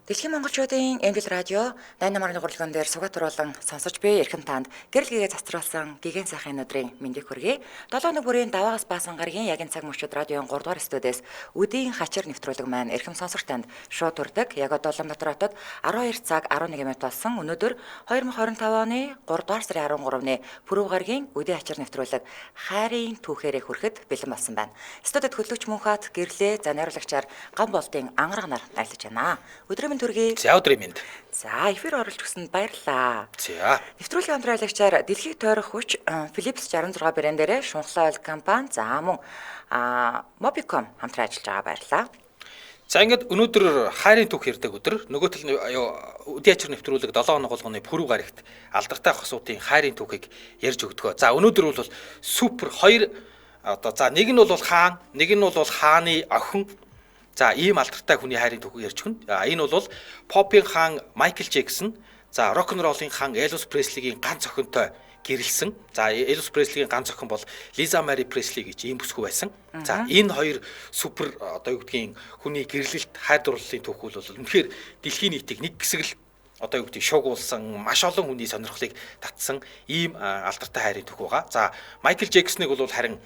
Дэлхийн монголчуудын Эмдэл радио 88.1 гурлаган дээр сугат оруулан сонсож буй эрхэм танд гэрэл гэгээ заструулсан гигэн сайхан өдрийн мэндийг хүргэе. 7 өнөө бүрийн даваагаас баасан гарагийн яг энэ цаг мөчид радион 3 дугаар студиэс үдийн хачир нэвтрүүлэг маань эрхэм сонсогч танд шууд хүрдэг. Яг одоо Улаанбаатар хотод 12 цаг 11 минут болсон. Өнөөдөр 2025 оны 3 дугаар сарын 13-ны пүрэв гарагийн үдийн хачир нэвтрүүлэг хайрын түүхээрээ хүрэхэд бэлэн болсон байна. Студид хөтлөгч Мөнхат гэрлээ за найруулагчаар гам болтын ангарганаар айлж байна. Өдрийн төргий. За өдрийн мэнд. За эфир оруулж өгсөнд баярлалаа. За. Нэвтрүүлгийн хамтраалагчаар дэлхийг тойрох хүч Philips 66 брэнд дээрээ шунхлаа ойл компани за мөн Mobicom хамтран ажиллаж байгаа баярлалаа. За ингээд өнөөдөр хайрын түүх ярьдаг өдөр нөгөө тал үдийн ачир нэвтрүүлэг 7 хоног болгоны пүрэв гарагт алдартай хосуудын хайрын түүхийг ярьж өгдөгөө. За өнөөдөр бол супер хоёр одоо за нэг нь бол хаан, нэг нь бол хааны охин. За ийм алдартай хүний хайрын түүхийг ярьж өгнө. Энэ бол попын хаан Майкл Джексон, за рок н роллын хаан Элвис Преслигийн ганц охинтой гэрэлсэн. За Элвис Преслигийн ганц охин бол Лиза Мари Пресли гэж ийм бүсгүй байсан. За энэ хоёр супер одоо юу гэдгийг хүний гэрлэлт хайр дурлалын түүх бол үнэхээр дэлхийн нийтийг нэг хэсэг л одоо юу гэдгийг шуугуулсан, маш олон хүний сонирхлыг татсан ийм алдартай хайрын түүх байгаа. За Майкл Джексоныг бол харин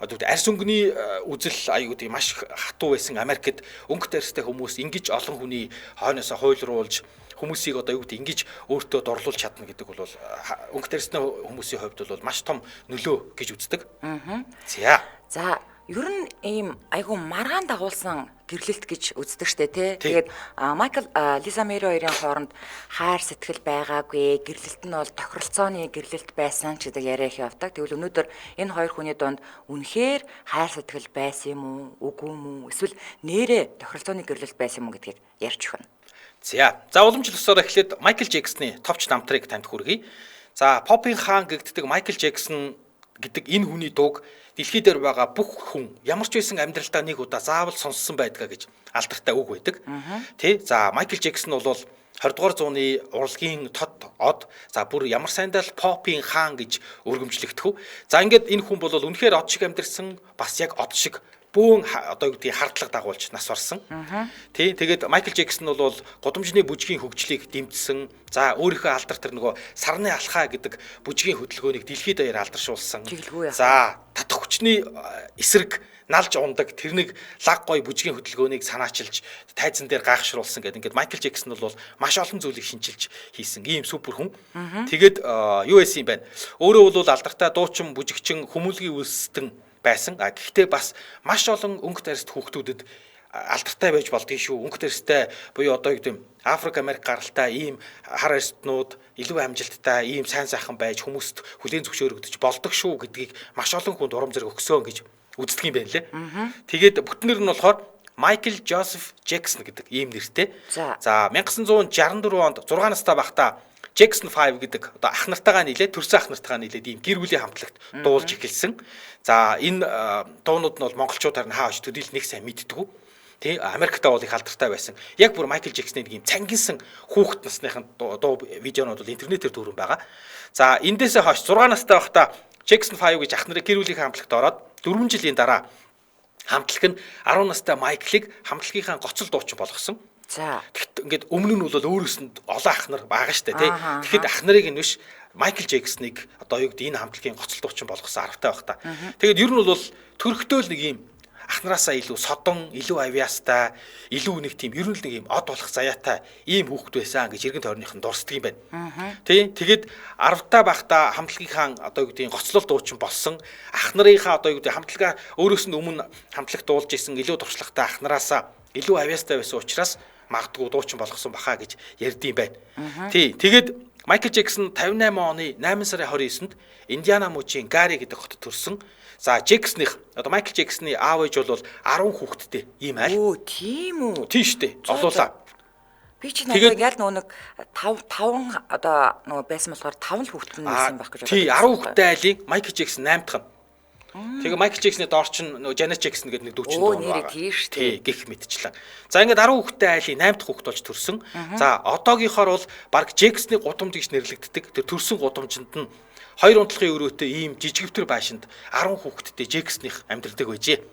арьс өнгөний үзэл аюуд маш хатуу байсан Америкт өнгө тарьстай хүмүүс ингэж олон хүний хойноосоо хуйлруулж хүмүүсийг одоо юу гэдэг ингэж өөртөө дорлуулж чадна гэдэг бол өнгө тарьстай хүмүүсийн хувьд бол маш том нөлөө гэж үздэг. За ер нь ийм айгу маргаан дагуулсан гэрлэлт гэж үздэг штэ тий. Тэгээд Майкл Лиза Мэри хоёрын хооронд хайр сэтгэл байгаагүй, гэрлэлт нь бол тохиролцооны гэрлэлт байсан ч гэдэг яриа их явдаг. Тэгвэл өнөөдөр энэ хоёр хүний дунд үнэхээр хайр сэтгэл байсан юм уу, үгүй юм уу? Эсвэл нэрээ тохиролцооны гэрлэлт байсан юм уу гэдгийг ярьж өгнө. За уламжлалсаар эхлээд Майкл Джексоны товч намтрыг танд хүргэе. За попын хаан гэгддэг Майкл Джексон гэдэг энэ хүний дууг дэлхий дээр байгаа бүх хүн ямар ч байсан амьдралдаа нэг удаа заавал сонссон байдгаа гэж алдартай үг байдаг. Тэ? За Майкл Джексон бол 20 дугаар зууны урлагийн тод од за бүр ямар сайндаа л попын хаан гэж өргөмжлөгдөх. За ингээд энэ хүн бол үнэхээр од шиг амьдэрсэн, бас яг од шиг бүүн одоо юу гэдгийг хардлага дагуулж нас барсан. Тий, тэгээд Майкл Джексон бол гудамжны бүжгийн хөгжлийг дэмжсэн. За өөрийнхөө алдар тэр нөгөө сарны алхаа гэдэг бүжгийн хөдөлгөөнийг дэлхийд даяар алдаршуулсан. За татах хүчний эсрэг налж ундаг тэрнийг лаг гой бүжгийн хөдөлгөөнийг санаачилж тайзан дээр гайхшруулсан гэдэг. Ингээд Майкл Джексон бол маш олон зүйлийг шинжилж хийсэн ийм супер хүн. Тэгээд юу эс юм бэ? Өөрөө бол алдартай дуучин, бүжигчин, хүмүүлгийн үлсдэн байсан. Гэхдээ бас маш олон өнгө тарьст хүүхдүүдэд алдартай байж болдгийг шүү. Өнгө тарьстай буюу одоо юу гэдэг Африк, Америк гаралтай ийм хар арьстнууд илүү амжилттай, ийм сайн сайхан байж хүмүүст хүлээн зөвшөөрөгдөж болдог шүү гэдгийг маш олон хүнд урам зориг өгсөн гэж үздэг юм байна лээ. Тэгээд бүтнээр нь болохоор Майкл Жозеф Джексон гэдэг ийм нэртэй. За 1964 онд 6 настай байхдаа Jackson 5 гэдэг одоо ах нартайгаа нийлээд төрсөн ах нартайгаа нийлээд ийм гэр бүлийн хамтлагт дуулж эхэлсэн. За энэ дуунууд нь бол монголчуудаар нь хаа очиж төдийл нэг сайн мэддэггүй. Тий Америктаа бол их алдартай байсан. Яг бүр Майкл Джексоны нэг ийм цангинсан хүүхэд насныхын дуу видеонууд бол интернетээр дүүрэн байгаа. За эндээсээ хойш 6 настай байхдаа Jackson 5 гэж ах нарын гэр бүлийн хамтлагт ороод 4 жилийн дараа хамтлаг нь 10 настай Майклыг хамтлагийнхаа гоцол дуучин болгосон. За ингээд өмнө нь бол өөрөөс нь олон ах нар байгаа штэ тий. Тэгэхэд ах нарыг нь биш Майкл Джексоныг одоо юу гэдэг энэ хамтлагийн гоцол дуучин болгосон аргатай байх та. Тэгээд ер нь бол төрхтөө л нэг юм ах нараасаа илүү содон, илүү авьяастай, илүү нэг тийм ер нь л нэг юм од болох заяатай ийм хүүхэд байсан гэж иргэн тойрных нь дурсдаг юм байна. Тий. Тэгээд 10 байхдаа хамтлагийнхаа одоо юу гэдэг гоцлол дуучин болсон. Ах нарынхаа одоо юу гэдэг хамтлага өөрөөс нь өмнө хамтлагт дуулж исэн илүү туршлагатай ах нараасаа илүү авьяастай байсан учраас магадгүй дуучин болгосон бахаа гэж ярьд юм байна. Тий. Тэгээд Майкл Джексон 58 оны 8 сарын 29-нд Индиана мужийн Гари гэдэг хотод төрсөн. За Джексоных одоо Майкл Джексоны аав ээж бол 10 хүүхэдтэй ийм айл. Оо тийм үү. Тийм шүү дээ. Олуулаа. Би ч нэг яг нэг 5 одоо нөгөө байсан болохоор 5 л хүүхэд нь байсан байх гэж бодлоо. Тий 10 хүүхэдтэй айлын Майкл Джексон 8 дахь нь. Тэгээ Майкл Джексоны доор чинь нөгөө Janet Jackson гэдэг нэг дүүчин дуу байгаа. Тий гих мэдчихлээ. За ингээд 10 хүүхэдтэй айлын 8 дахь хүүхэд болж төрсөн. За одоогийнхоор бол баг Джексоны гудамж гэж нэрлэгддэг. Тэр төрсөн гудамжинд нь 2 унтлахын өрөөтэй ийм жижигвтер байшинд 10 хүүхэдтэй Джексоных амьдардаг байжээ.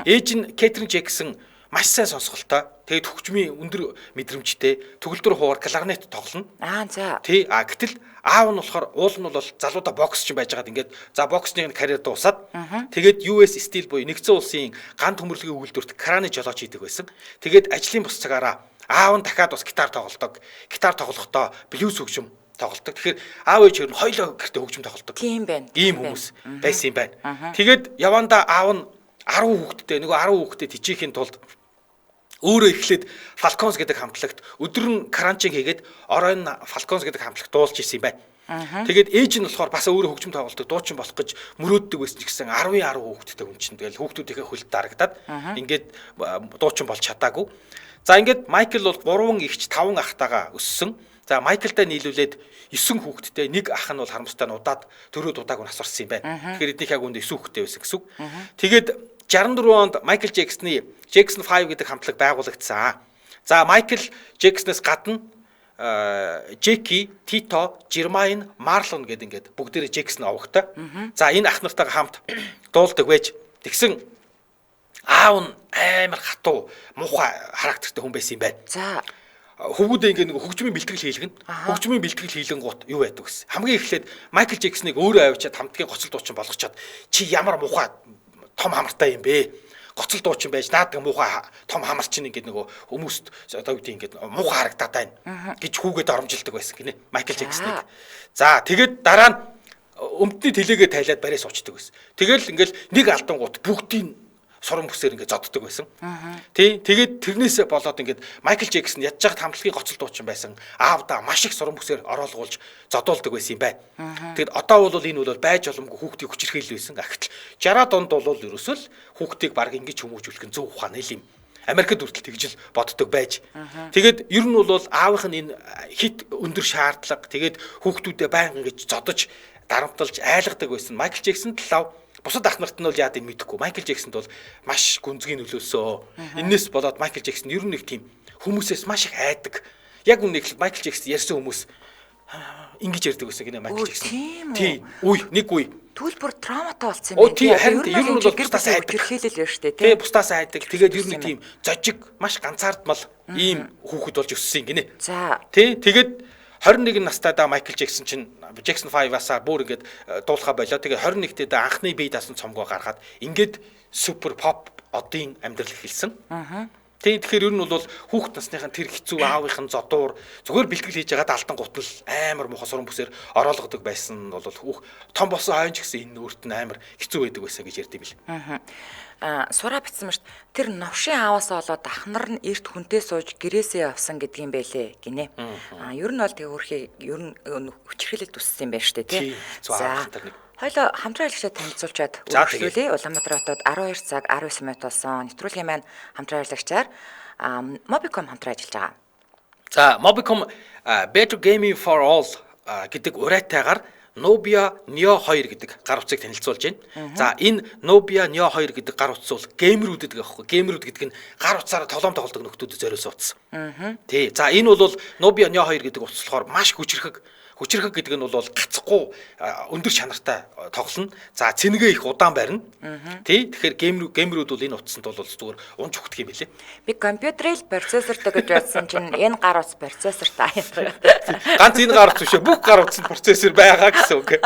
Ээж нь Кэтрин Джексон маш сайн сонсголтой. Тэгээд хөгжмийн өндөр мэдрэмжтэй төгөлдөр хуугаар кларнет тоглоно. За. Тий. Гэтэл аав нь болохоор уул нь бол залуудаа боксч байж байгаад ингээд за боксны карьер дуусаад тэгээд US Steel буюу нэгдсэн улсын ган төмөрлөгийн үйлдвэрт краны жолооч хийдэг байсан. Тэгээд ажлын бус цагаараа аав нь дахиад бас гитар тоглодог. Гитар тоглохдоо блюз хөгжим тоглодог. Тэгэхээр аав ээж хоёр нь хоёулаа гэртээ хөгжим тоглодог. Тийм байна. Ийм хүмүүс байсан юм байна. Тэгээд явандаа аав нь 10 хүүхэдтэй нөгөө 10 хүүхэдтэй тижээхийн тулд өөрөө эхлээд Falcons гэдэг хамтлагт өдөр нь кранчинг хийгээд оройн Falcons гэдэг хамтлагт дуулж исэн юм байна. Тэгээд ээж нь болохоор бас өөрөө хөгжим тоглолтог дуучин болох гэж мөрөөддөг байсан ч гэсэн 10 хүүхэдтэй хүн чинь тэгэл хүүхдүүдийнхээ хөлд дарагдаад ингээд дуучин болж чадаагүй. За ингээд Майкл бол 3 эгч 5 ахтайгаа өссөн. За Майклтай нийлүүлээд 9 хүүхэдтэй нэг ах нь бол харамстай удаад дөрөв удааг нь асарсан юм байна. Тэгэхээр эднийх яг үндэ 9 хүүхэдтэй байсан гэсэн үг. Тэгээд 64 онд Майкл Джексны Jackson 5 гэдэг хамтлаг байгуулагдсан. За Майкл Джексонээс гадна Джеки, Тито, Жермайн, Марлон гэдэг ингээд бүгдээрээ Джексон овогтой. За энэ ах нартайгаа хамт дуулдаг байж тэгсэн аав нь амар хатуу муухай характертай хүн байсан юм байна. За Хөвгүүдээ ингээд нэг хөгжмийн бэлтгэл хийлгэн. Хөгжмийн бэлтгэл хийлгэнгуут юу байдаг вэ? Хамгийн эхлээд Майкл Джексоныг өөрөө авчиад хамтгийн гоцол дуучин болгочоод чи ямар муухай том хамартай юм бэ? Гоцол дуучин байж наадаг муухай том хамар чинь ингээд нөгөө хүмүүст одоо юу гэдэг ингээд муухай харагдаад байна гэж хүүгээд оромжилдог байсан гинэ Майкл Джексоныг. За тэгээд дараа нь өмдний тэлээгээ тайлаад барьж суучдаг байсан. Тэгэл ингээд нэг алдангууд бүгдийн сурам бүсээр ингээд зодддог байсан. Тий. Тэгээд тэрнээс болоод ингээд Майкл Джексон ядж байгаа хамтлагийн гоцол дуучин байсан. Аавда маш их сурам бүсээр ороолгуулж зодуулдаг байсан юм байна. Тэгэд одоо бол энэ бол байж боломгүй хүүхдийг хүчирхийлэл байсан. Гэтэл 60-аад онд бол ерөөсөө л хүүхдийг баг ингэж хүмүүжүүлэх нь зөв ухаан юм. Америкт хүртэл тэгж л боддог байж. Тэгээд ер нь бол аавынх нь энэ хит өндөр шаардлага тэгээд хүүхдүүдэд байнга ингэж зодож дарамтлж айлгадаг байсан. Майкл Джексон талав бусад ах нарт нь бол яа гэв мэдэхгүй. Майкл Джексонд бол маш гүнзгий нөлөөсөө. Энээс болоод Майкл Джексон ер нь нэг тийм хүмүүсээс маш их айдаг. Яг үнэ их Майкл Джексон ярьсан хүмүүс ингэж ярьдаг байсан гинэ Майкл Джексон. Тийм. Нэг үе. Тэгвэл бүр травматай болсон юм байна. Тийм харин ер нь бол бусдаас айдаг. Хэрхээлэл байна шүү дээ. Тийм бусдаас айдаг. Тэгээд ер нь тийм зожиг маш ганцаардмал ийм хүүхэд болж өссөн гинэ. За. Тэгээд 21 настайдаа Майкл Джексон чинь Jackson 5-аас бүр ингээд дуулахаа болоо. Тэгээ 21-нд анхны бие даасан цомгоо гаргаад ингээд супер поп одын амьдрал эхэлсэн. Тэгэхээр ер нь бол хүүхд насныхын тэр хэцүү аавынхын зодуур зүгээр бэлтгэл хийж байгаад алтан гутал амар муха сурам бүсээр ороолгодог байсан нь бол том болсон хойно ч гэсэн энэ өөрт нь амар хэцүү байдаг байсан гэж ярьд юм бил. Сураа битсэн мэт тэр новшийн ааваас болоод ах нар нь эрт хүнтэй сууж гэрээсээ явсан гэдэг юм байлээ гинэ. Ер нь бол тэг өөрхий ер нь хүчрхэлэд үссэн юм байна шүү дээ тий. За хоёлоо хамтран ажиллагчаа танилцуулчаад үргэлжлүүлээ. Улаанбаатар хотод 12 цаг 19 минут болсон нэвтрүүлгийн маань хамтран ажиллагчаар Mobicom хамтран ажиллаж байгаа. За Mobicom Better Gaming for All гэдэг урайтайгаар Nubia Neo 2 гэдэг гар утсыг танилцуулж байна. За энэ Nubia Neo 2 гэдэг гар утас бол геймерүүдэд гэх юм. Геймерүүд гэдэг нь гар утсаараа тоглоом тоглодог нөхдүүдэд зориулсан утас. Тий. За энэ бол Nubia Neo 2 гэдэг утас болохоор маш хүчрхэг гэдэг нь бол гацхгүй өндөр чанартай тоглоно. За цэнгээ их удаан барина. Тий. Тэгэхээр геймерүүд бол энэ утасанд бол зүгээр унж хөгдөх юм билээ. Би компьютерэл процессортой гэж бодсон чинь энэ гар утас процессортай. Ганц энэ гар утас биш бүх гар утасанд процессор байгаа гэсэн үг.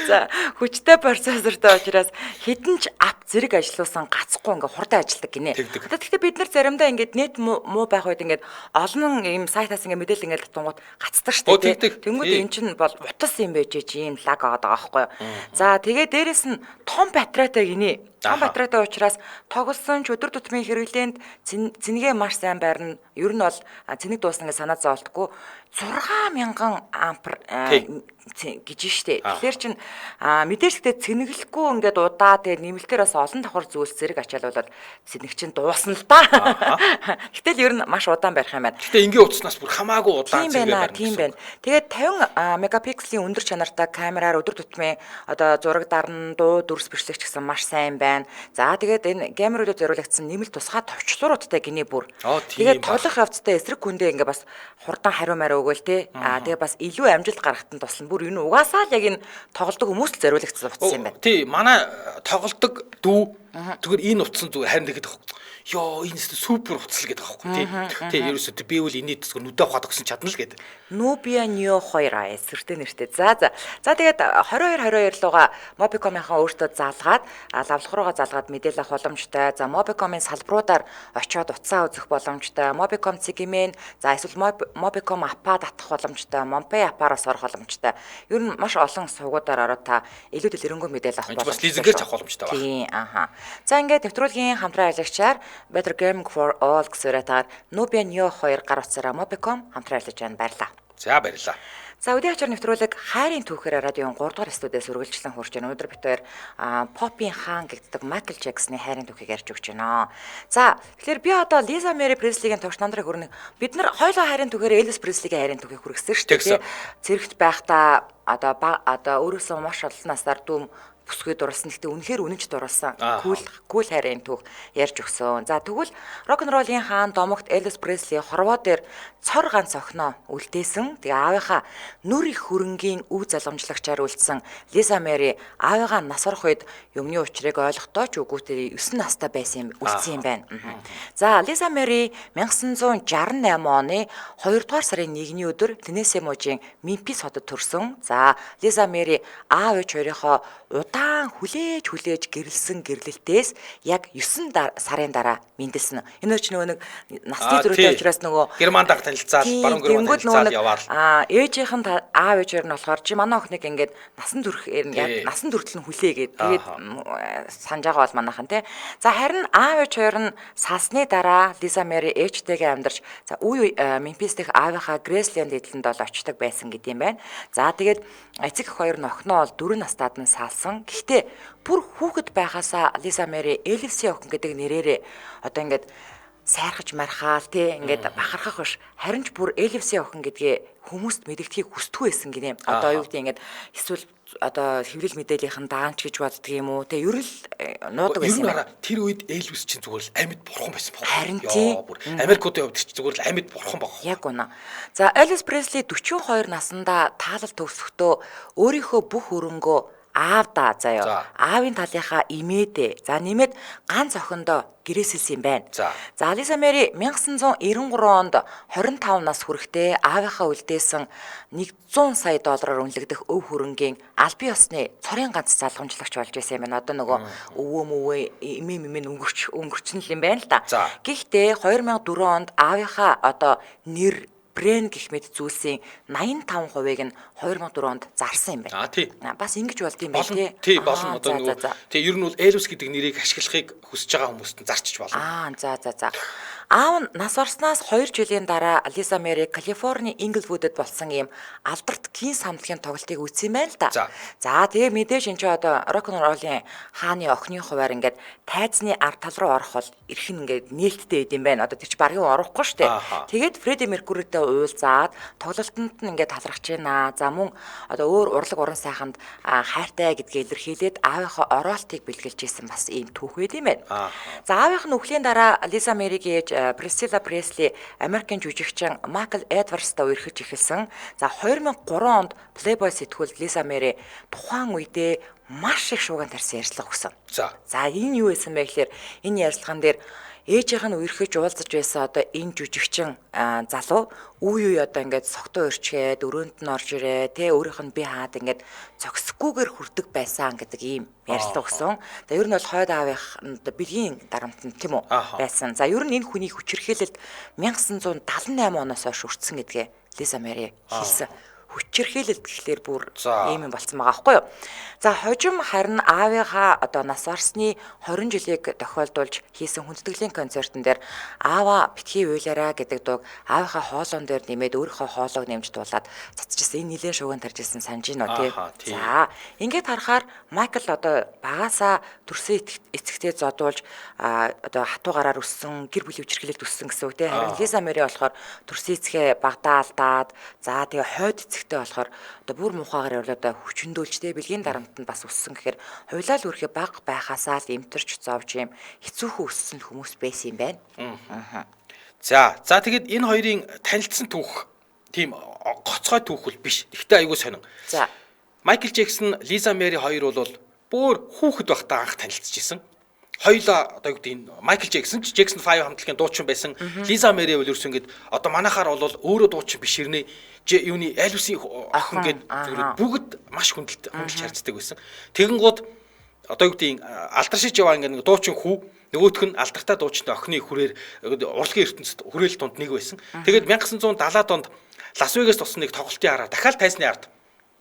За хүчтэй процессортой учраас хэдэн ч ап зэрэг ажиллуулсан гацхгүй ингээ хурдан ажилладаг гинэ. Тэгэхдээ бид нар заримдаа ингээд нет муу байх үед ингээд олон юм сайтаас ингээ мэдээлэл ингээ татангууд гацдаг шүү дээ. Тэнгүүд эн чинь бол утас юм байж чи ийм лаг аваад байгаа байхгүй юу. За тэгээ дээрэс нь том батарейтай гинэ. Том батарейтай учраас тоглосон ч өдөр тутмын хэрэглээнд цэнгээ маш сайн байрна. Ер нь бол цэнийг дуусна гэж санаа зовлтгүй 6000 ампер гэж штэ. Тэгэхээр чин мэдээжтэй цэнэглэхгүй ингээд удаа тэгээ нэмэлтээр бас олон давхар зүйлс зэрэг ачаалуулаад цэнэг чин дуусна л да. Гэтэл ер нь маш удаан барих юм байна. Гэтэ энгийн утаснаас бүр хамаагүй удаан цэнгээ барина. Тийм байна. Тэгээд 50 мегапикселийн өндөр чанартай камераар өдөр тутмын одоо зураг дарна, дуу дүрс бичлэгч гэсэн маш сайн байна. За тэгээд энэ геймерүүдэд зориулагдсан нэмэлт тусгай товчлууруудтай гинэ бүр. Тэгээд тоглох явцдаа эсрэг хүндээ ингээ бас хурдан хариу мараа өгөөл те. Тэгээд бас илүү амжилт гаргахад нь туслана. Бүр энэ угаасаа л яг энэ тоглодог хүмүүст л зориулагдсан утас юм байна. Тий, манай тоглодог дүү зүгээр энэ утсан зүгээр харин тэгэхэд ёо энэ супер уцал гэдэг аахгүй тий. Тий ерөөсөө би үл инээд зөв нүдэ ухаад өгсөн чадна л гэдэг. Nubia Neo 2 эсвэртэй нэртэй. За тэгээд 22 луга Mobicom-ийнхаа өөртөө залгаад лавлах руугаа залгаад мэдээлэл авах боломжтой. За Mobicom-ын салбаруудаар очиод утсаа үзэх боломжтой. Mobicom цэгмэн за эсвэл Mobicom аппаа татах боломжтой. Mompay аппараас орох боломжтой. Ер нь маш олон сувгуудаар ороод та илүү дэлгэрэнгүй мэдээлэл авах боломжтой. Бас лизингээр авах боломжтой байна. Тийм За ингээд нэвтрүүлгийн хамтран ажиллагчаар Better Gaming for All гэсэн утгаар Nubia Neo 2 гар утсаараа Mobicom хамтран ажиллаж байна. Баярлалаа. За баярлалаа. За өдний ачаар нэвтрүүлэг хайрын түүхээр радион 3 дугаар студиэс үргэлжлэн хурж байна. Өнөөдөр бид хоёр Pop-ийн хаан гэдэг Michael Jackson-ы хайрын түүхийг ярьж өгч байна. За тэгэхээр би одоо Lisa Marie Presley-ийн тогш намдрыг хүрнэ. Бид нар хоёулаа хайрын түүхээр Elvis Presley-ийн хайрын түүхийг хүргэсэн шүү дээ. Зэрэгт байхдаа одоо өөрөөсөө маш олон насаар дүм бүсгүй дурлсан. Гэхдээ үнэхээр үнэнч дурлсан. Кул хайрын түүх ярьж өгсөн. За тэгвэл рок-н-роллын хаан домогт Elvis Presley хорвоо дээр цор ганц охиноо үлдээсэн. Тэгээ аавынхаа нүр их хөрөнгийн өв залгамжлагчаар үлдсэн Lisa Marie аавыгаа нас орох үед юмны учрыг ойлгохдоо ч үгүйтэй 9 настай байсан үлдсэн юм байна. За Lisa Marie 1968 оны 2 дугаар сарын 1-ний өдөр Теннесси мужийн Memphis хотод төрсөн. За Lisa Marie аав ээж хоёрынхоо удаан хүлээж гэрэлсэн гэрлэлтээс яг 9 сарын дараа мэндэлсэн. Энэ ч нэг насны зөрүүтэй учраас нөгөө Германдаг танилцаад баруун Германд танилцаад яваал. Ээжийнх нь аав ээжээр нь болохоор чи манай охиныг ингээд насан турш яг насан туршил нь хүлээгээд тэгээд санаж байгаа бол манайхан тий. За харин аав ээж хоёр нь салсны дараа Lisa Marie ээжтэйгээ амьдарч за үе Memphis дэх аавынхаа Graceland эдлэнд бол очдог байсан гэдэг юм байна. За тэгээд эцэг эх хоёр нь охиноо бол 4 настайд нь салсан. Гэхдээ бүр хүүхэд байхасаа Lisa Marie Elvis-ийн охин гэдэг нэрээрээ одоо ингээд сайрхаж мархаал тий ингээд бахархах биш харин ч бүр Elvis-ийн охин гэдгээ хүмүүст мэдэгдэхийг хүсдэг байсан гинэ. Одоо юу гэдэг ингээд эсвэл одоо хэвлэл мэдээллийнхэн даанч гэж боддөг юм уу тий ер нь нуудаг байсан юм байна. Тэр үед Elvis чинь зүгээр л амьд бурхан байсан баг. Харин тий Америкуудын хувьд ч зүгээр л амьд бурхан баг. Яг үнэ. За Elvis Presley 42 наснда таалал төгсөхдөө өөрийнхөө бүх өрөнгөө аавда заяа. Аавын талынхаа имээдээ. За нэмээд ганц охиндоо гэрээсэлсэн юм байна. За Lisa Marie 1993 онд 25 нас хүрэхдээ аавынхаа үлдээсэн $100 сая үнэлэгдэх өв хөрөнгийн албан ёсны цорын ганц залгамжлагч болж байсан юм байна. Одоо нөгөө өвөө мөвөө эмээ өнгөрчн л юм байна л да. Гэхдээ 2004 онд аавынхаа одоо нэр брэнд гэх мэт зүйлсийн 85%-ыг нь 2004 онд зарсан юм байна. Тий. Бас ингэж болд юм байна тий. Тий болно одоо нөгөө тий ер нь бол Elvis гэдэг нэрийг ашиглахыг хүсэж байгаа хүмүүст нь зарчиж болно. За. Аав нь нас орсноос 2 жилийн дараа Lisa Marie Калифорни Инглвудд болсон юм алдарт кин самтлагийн тоглолтыг үзсэн юм байна л да. За тэгээ мэдээж энэ ч одоо рок-н-роллын хааны охины хуваар ингээд тайзны ард тал руу орох бол эрх нь ингээд нээлттэй байд юм байна. Одоо тэр чи баргийн орохгүй шүү дээ. Тэгээд Freddie Mercury-тэй уулзаад тоглолтод нь ингээд талархаж байна. За мөн одоо өөр урлаг уран сайханд хайртай гэдгээ илэрхийлээд аавынхаа ороолтыг бэлгэлж исэн бас ийм түүх байд юм байна. За аавынх нь өхлийн дараа Lisa Marie-гийн Priscilla Presley Америкийн жүжигчин Michael Edwards-тай үерхэж эхэлсэн. За 2003 онд Playboy сэтгүүлд Lisa Marie тухайн үедээ маш их шуугиан тарьсан ярьцлага өгсөн. За энэ юу байсан бэ гэхээр энэ ярьцлаган дээр ээжийнх нь үерхэж уулзаж байсан одоо энэ жүжигчин залуу үе одоо ингээд согтуу өрчгээд өрөөнд нь орж ирээ тэ өөрийнх нь би хаад ингээд зөксөхгүйгээр хүрдэг байсан гэдэг ийм ярьцлага өгсөн. За ер нь бол хойд аавынх бэлгийн дарамтнд тийм үү байсан. За ер нь энэ хүний хүчирхээлэлд 1978 оноос хойш өртсөн гэдгээ Lisa Marie хэлсэн. Хүчирхээлэлт гэхлээр бүр ийм юм болсон байгаа байхгүй юу. За хожим харин аавынхаа одоо нас орсны 20 жилийг тохиолдуулж хийсэн хүндэтгэлийн концертн дээр аава битгий уйлаараа гэдэг дуу аавынхаа хоолоон дээр нэмээд өөрийнхөө хоолойг нэмж дуулаад цацчихсан. Энэ нэлээд шууган тарьжсэн санаж гинөө тий. За ингээд харахаар Майкл одоо багасаа төрсөн эцэгтэй зодуулж одоо хатуу гараар өссөн гэр бүлийн хүчирхээлэлд өссөн гэсэн үг тий. Харин Lisa Marie болохоор төрсөн эцгээ багтаа алдаад за тэгээ хойд эцэгтэй болохоор одоо бүр мухагаар явлаа одоо хүчнөдөлжтэй бэлгийн дарамтанд бас өссөн гэхээр хуйлаа л үрхэ баг байхасаа л эмтэрч зовж юм хэцүүхэн өссөн хүмүүс байсан юм байна. За тэгэд энэ хоёрын танилцсан түүх тийм гоцгой түүх бол биш. Гэхдээ айгүй сонин. За Michael Jackson, Lisa Marie хоёр бол бүр хүүхэд байхдаа анх танилцчихсэн. хоёулаа одоо юу гэдэг Майкл Джексон ч Jackson 5 хамтлагийн дуучин байсан. Лиза Мэри бол ерөөсөө ингээд одоо манайхаар бол өөрөө дуучин биш ирнэ. Юуны Элвисийн охин гээд бүгд маш хүндэлж харцдаг байсан. Тэгэн гууд одоо юу гэдэг алдаршиж яваа ингээд дуучин хүү нөгөөх нь алдартай дуучинтай охины хүрээр урлагийн ертөнцид хүрээл тунд нэг байсан. Тэгээд 1970-аад онд Лас Вегас тусан нэг тоглолтын араар дахиад тайсны ард